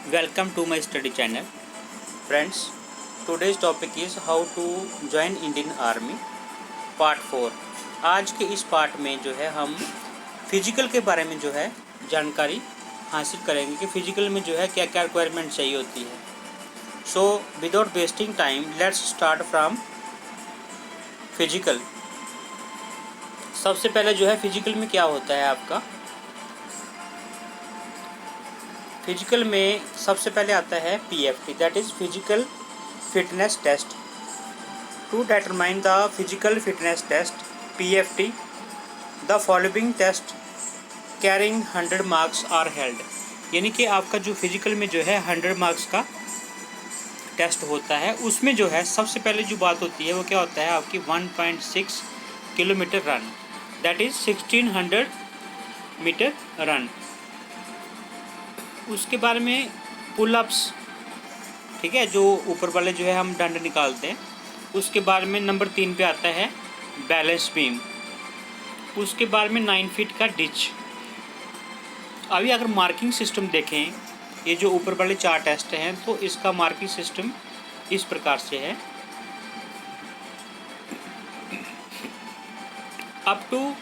Welcome to my study channel. Friends, today's topic is how to join Indian Army part 4। आज के इस part में जो है हम फिजिकल के बारे में जो है जानकारी हासिल करेंगे कि फिजिकल में जो है क्या क्या रिक्वायरमेंट चाहिए होती है। So without wasting time let's start from physical. सबसे पहले जो है फिजिकल में क्या होता है आपका। फिजिकल में सबसे पहले आता है PFT, that is physical fitness test. To determine the physical fitness test PFT the following test carrying 100 marks are held. यानी कि आपका जो फिजिकल में जो है 100 मार्क्स का टेस्ट होता है, उसमें जो है सबसे पहले जो बात होती है वो क्या होता है आपकी 1.6 kilometre run, that is 1600 metre run. उसके बारे में पुल अप्स, ठीक है, जो ऊपर वाले जो है हम डंड निकालते हैं। उसके बारे में नंबर 3 पे आता है बैलेंस बीम। उसके बारे में 9 फीट का डिच। अभी अगर मार्किंग सिस्टम देखें, ये जो ऊपर वाले 4 टेस्ट हैं तो इसका मार्किंग सिस्टम इस प्रकार से है। अप टू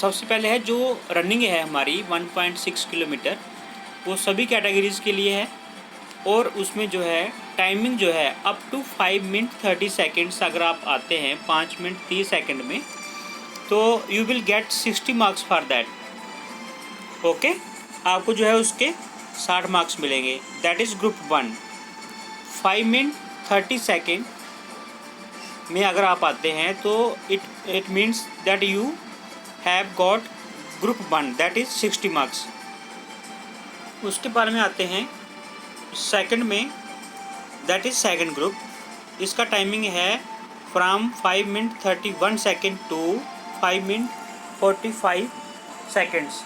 सबसे पहले है जो रनिंग है हमारी 1.6 किलोमीटर, वो सभी कैटेगरीज़ के लिए है। और उसमें जो है टाइमिंग जो है अप टू 5 मिनट 30 सेकेंड्स अगर आप आते हैं 5 मिनट 30 सेकेंड में, तो you will get 60 marks for that. Okay, आपको जो है उसके 60 मार्क्स मिलेंगे। That is group 1। 5 minute 30 second में अगर आप आते हैं तो it means that you have got group 1, that is 60 marks. उसके बारे में आते हैं सेकंड में, दैट इज़ सेकंड ग्रुप। इसका टाइमिंग है from 5 minute 31 second to 5 minute 45 seconds.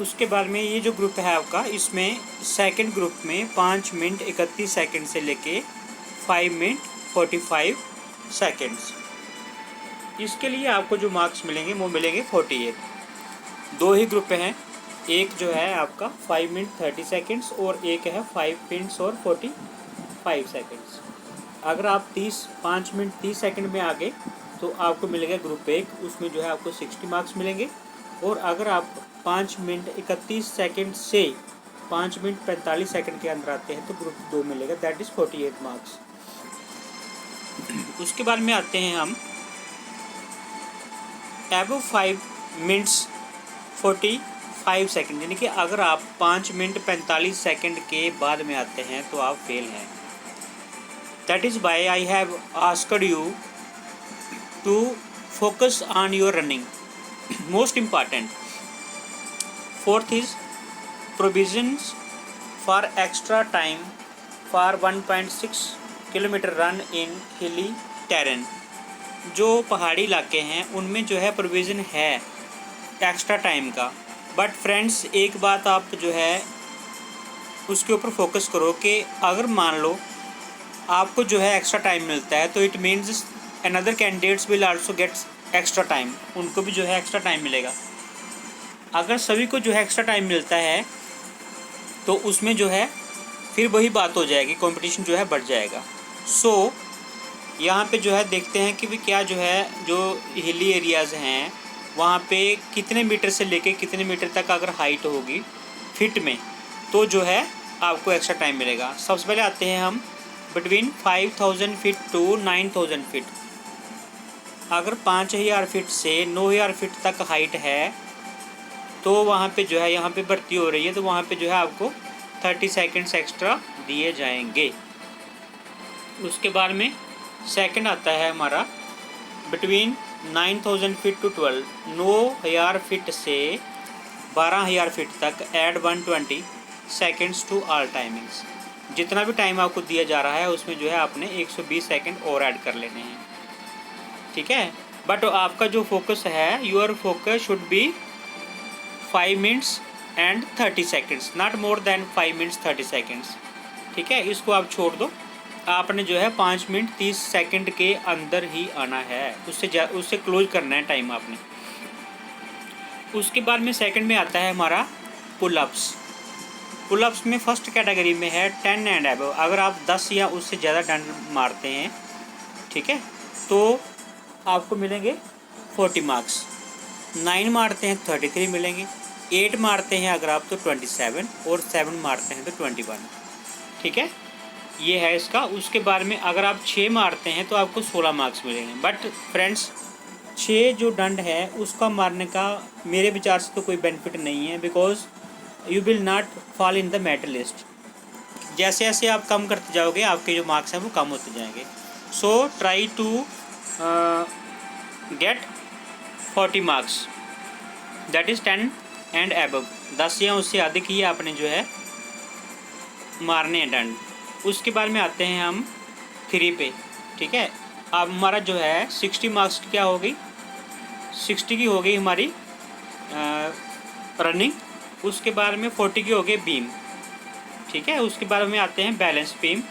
उसके बाद में ये जो ग्रुप है आपका, इसमें सेकंड ग्रुप में 5 मिनट 31 सेकेंड से लेके 5 मिनट 45 सेकेंड्स। इसके लिए आपको जो मार्क्स मिलेंगे वो मिलेंगे 48। 2 ही ग्रुप हैं, एक जो है आपका 5 मिनट 30 सेकेंड्स और एक है 5 मिनट्स और 45 सेकेंड्स। अगर आप 5 मिनट 30 सेकेंड में आ गए तो आपको मिलेगा ग्रुप 1, उसमें जो है आपको 60 मार्क्स मिलेंगे। और अगर आप 5 मिनट 31 सेकेंड से 5 मिनट 45 सेकेंड के अंदर आते हैं तो ग्रुप 2 मिलेगा, दैट इज़ 48 मार्क्स। उसके बाद में आते हैं हम एबव 5 मिनट्स 45 सेकेंड, यानी कि अगर आप 5 मिनट 45 सेकेंड के बाद में आते हैं तो आप फेल हैं। That is why I have asked you to focus on your running, most important. 4th is provisions for extra time for 1.6 kilometre run in hilly terrain. जो पहाड़ी इलाके हैं उनमें जो है प्रोविज़न है एक्स्ट्रा टाइम का। बट फ्रेंड्स, एक बात आप जो है उसके ऊपर फोकस करो कि अगर मान लो आपको जो है एक्स्ट्रा टाइम मिलता है तो it means another candidates will also get extra time, उनको भी जो है एक्स्ट्रा टाइम मिलेगा। अगर सभी को जो है एक्स्ट्रा टाइम मिलता है तो उसमें जो है फिर वही बात हो जाएगी, कंपटीशन जो है बढ़ जाएगा। सो यहाँ पे जो है देखते हैं कि भी क्या जो है जो हिली एरियाज़ हैं वहाँ पे कितने मीटर से लेके कितने मीटर तक अगर हाइट होगी फिट में तो जो है आपको एक्स्ट्रा टाइम मिलेगा। सबसे पहले आते हैं हम बिटवीन 5000 फीट टू 9000 फीट। अगर 5000 फीट से 9000 फीट तक हाइट है तो वहाँ पे जो है यहाँ पे भर्ती हो रही है तो वहाँ पे जो है आपको 30 सेकेंड्स एक्स्ट्रा दिए जाएंगे। उसके बाद में सेकंड आता है हमारा बिटवीन 9000 फीट टू 9,000 फीट से 12,000 फीट तक add 120 seconds to all timings. जितना भी टाइम आपको दिया जा रहा है उसमें जो है आपने 120 सेकेंड और ऐड कर लेने हैं, ठीक है। बट आपका जो फोकस है, your focus should be 5 minutes and 30 seconds, not more than 5 minutes 30 seconds, ठीक है। इसको आप छोड़ दो, आपने जो है 5 मिनट 30 सेकंड के अंदर ही आना है, उससे क्लोज करना है टाइम आपने। उसके बाद में सेकंड में आता है हमारा पुल अप्स। पुलअप्स में फर्स्ट कैटेगरी में है 10 एंड अबव। अगर आप 10 या उससे ज़्यादा डंड मारते हैं, ठीक है, तो आपको मिलेंगे 40 मार्क्स। 9 मारते हैं 33 मिलेंगे, 8 मारते हैं अगर आप तो 27, और 7 मारते हैं तो 21, ठीक है, ये है इसका। उसके बाद में अगर आप 6 मारते हैं तो आपको 16 मार्क्स मिलेंगे। बट फ्रेंड्स, 6 जो डंड है उसका मारने का मेरे विचार से तो कोई बेनिफिट नहीं है, because you will not fall in the merit list. जैसे जैसे आप कम करते जाओगे आपके जो मार्क्स हैं वो कम होते जाएंगे। So try to get 40 marks, that is 10 and above. 10 या उससे अधिक ही आपने जो है मारने हैं डंड। उसके बाद में आते हैं हम 3 पे, ठीक है। अब हमारा जो है 60 मार्क्स की क्या हो गई, 60 की हो गई हमारी रनिंग। उसके बाद में 40 की हो गई बीम, ठीक है। उसके बाद में आते हैं balance beam.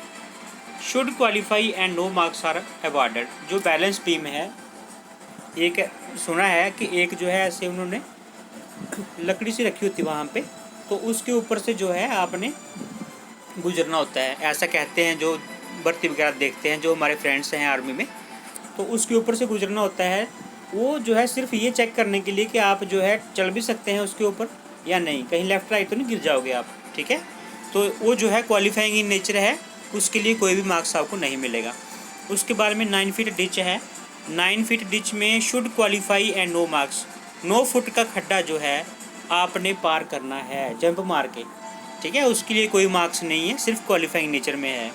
Should qualify and no marks are awarded. जो बैलेंस बीम है, एक सुना है कि एक जो है ऐसे उन्होंने लकड़ी से रखी होती वहाँ पे, तो उसके ऊपर से जो है आपने गुजरना होता है, ऐसा कहते हैं जो भर्ती वगैरह देखते हैं, जो हमारे फ्रेंड्स हैं आर्मी में, तो उसके ऊपर से गुजरना होता है। वो जो है सिर्फ ये चेक करने के लिए कि आप जो है चल भी सकते हैं उसके ऊपर या नहीं, कहीं लेफ़्ट राइट तो नहीं गिर जाओगे आप, ठीक है। तो वो जो है क्वालिफाइंग इन नेचर है, उसके लिए कोई भी मार्क्स आपको नहीं मिलेगा। उसके बाद में 9 फीट डिच है। 9 फीट डिच में should qualify and no marks. 9 foot का खड्डा जो है आपने पार करना है जंप मार के, ठीक है, उसके लिए कोई मार्क्स नहीं है, सिर्फ क्वालिफाइंग नेचर में है।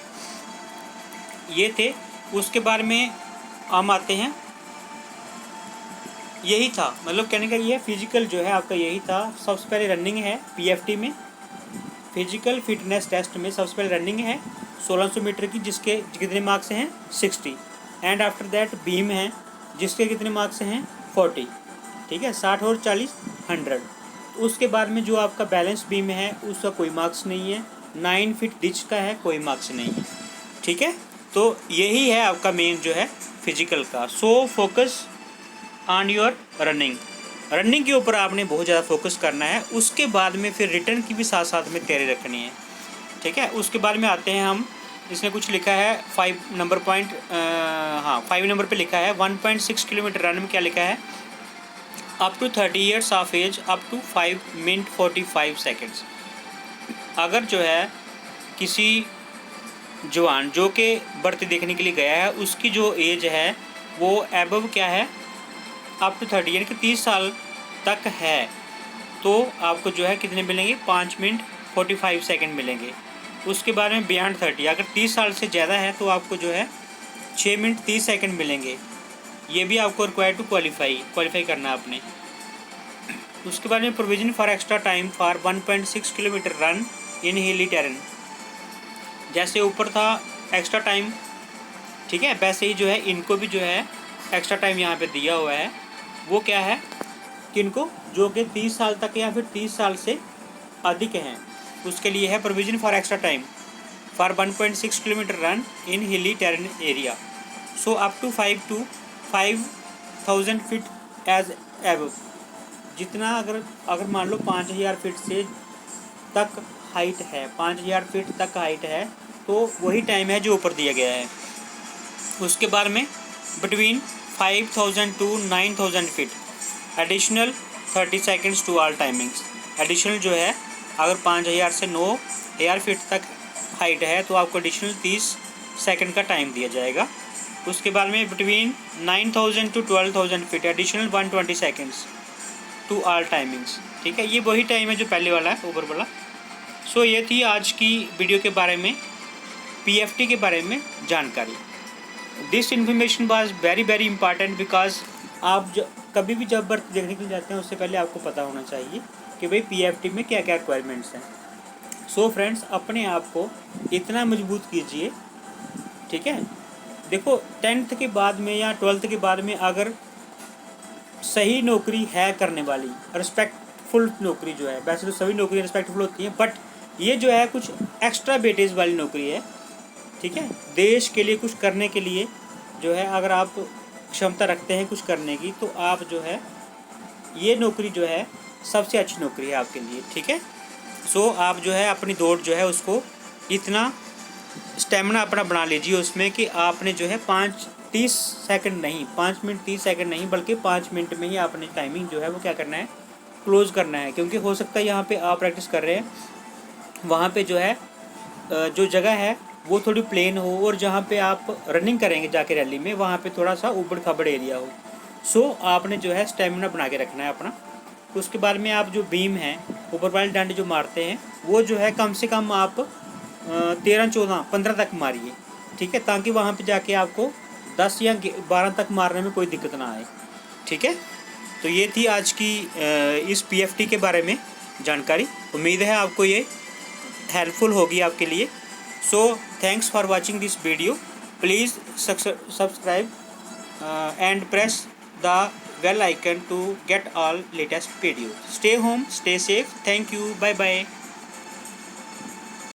ये थे। उसके बाद में हम आते हैं, यही था, मतलब कहने का ये फिजिकल जो है आपका यही था। सबसे पहले रनिंग है पीएफटी में, फिजिकल फिटनेस टेस्ट में सबसे पहले रनिंग है 1600 मीटर की, जिसके कितने मार्क्स हैं 60, एंड आफ्टर दैट बीम है जिसके कितने मार्क्स हैं 40, ठीक है, 60 और 40 100। उसके बाद में जो आपका बैलेंस बीम है उसका कोई मार्क्स नहीं है। 9 फीट डिच का है, कोई मार्क्स नहीं है, ठीक है। तो यही है आपका मेन जो है फिजिकल का। So focus on your running. Running के ऊपर आपने बहुत ज़्यादा फोकस करना है। उसके बाद में फिर रिटर्न की भी साथ साथ में तैयारी रखनी है, ठीक है। उसके बाद में आते हैं हम, इसने कुछ लिखा है 5 नंबर पॉइंट, हाँ 5 नंबर पे लिखा है 1.6 किलोमीटर रन में क्या लिखा है, up to 30 years of age up to 5 minute 45 seconds. अगर जो है किसी जवान जो कि भर्ती देखने के लिए गया है, उसकी जो एज है वो एबव क्या है, अप टू 30 यानी कि 30 साल तक है, तो आपको जो है कितने मिलेंगे 5 मिनट 45 सेकंड मिलेंगे। उसके बाद में बियॉन्ड 30, अगर 30 साल से ज़्यादा है तो आपको जो है 6 मिनट 30 सेकंड मिलेंगे। ये भी आपको रिक्वायर टू क्वालिफाई करना आपने। उसके बाद में provision for extra time for 1.6 kilometre run in hilly terrain. जैसे ऊपर था एक्स्ट्रा टाइम, ठीक है, वैसे ही जो है इनको भी जो है एक्स्ट्रा टाइम यहाँ पे दिया हुआ है। वो क्या है कि इनको जो कि 30 साल तक या फिर 30 साल से अधिक हैं, उसके लिए है provision for extra time for 1.6 kilometre run in hilly terrain area. So up to 5,000 feet as above. जितना अगर मान लो 5,000 फीट से तक हाइट है, 5,000 फीट तक हाइट है, तो वही टाइम है जो ऊपर दिया गया है। उसके बाद में between 5,000 to 9,000 feet additional 30 seconds to all timings. Additional जो है अगर 5,000 से 9,000 फीट तक हाइट है तो आपको एडिशनल 30 सेकंड का टाइम दिया जाएगा। उसके बाद में between 9,000 to 12,000 feet additional 120 seconds to all timings, ठीक है। ये वही टाइम है जो पहले वाला है, ऊपर वाला। सो ये थी आज की वीडियो के बारे में, पीएफटी के बारे में जानकारी। This information was very very important because आप कभी भी जब भर्ती देखने के लिए जाते हैं उससे पहले आपको पता होना चाहिए कि भाई पीएफटी में क्या क्या रिक्वायरमेंट्स हैं। सो फ्रेंड्स, अपने आप को इतना मजबूत कीजिए, ठीक है। देखो 10th के बाद में या 12th के बाद में अगर सही नौकरी है करने वाली, रिस्पेक्टफुल नौकरी जो है, वैसे तो सभी नौकरियाँ रिस्पेक्टफुल होती हैं, बट ये जो है कुछ एक्स्ट्रा वेटेज वाली नौकरी है, ठीक है। देश के लिए कुछ करने के लिए जो है अगर आप क्षमता रखते हैं कुछ करने की, तो आप जो है ये नौकरी जो है सबसे अच्छी नौकरी है आपके लिए, ठीक है। सो आप जो है अपनी दौड़ जो है उसको इतना स्टेमिना अपना बना लीजिए उसमें कि आपने जो है 5 मिनट 30 सेकंड नहीं बल्कि 5 मिनट में ही आपने टाइमिंग जो है वो क्या करना है, क्लोज़ करना है। क्योंकि हो सकता है यहाँ पे आप प्रैक्टिस कर रहे हैं वहाँ पे जो है जो जगह है वो थोड़ी प्लेन हो, और जहाँ पे आप रनिंग करेंगे जाके रैली में वहाँ पे थोड़ा सा उबड़ खाबड़ एरिया हो। सो आपने जो है स्टेमिना बना के रखना है अपना। उसके बाद में आप जो बीम है, ऊपर वाले डंडे जो मारते हैं वो जो है कम से कम आप 13 14 15 तक मारिए, ठीक है, ताकि वहाँ पे जाके आपको 10 या 12 तक मारने में कोई दिक्कत ना आए, ठीक है। तो ये थी आज की इस पीएफटी के बारे में जानकारी। उम्मीद है आपको ये हेल्पफुल होगी आपके लिए। So thanks for watching this video. Please subscribe and press the bell icon to get all latest videos. Stay home, stay safe. Thank you. Bye bye.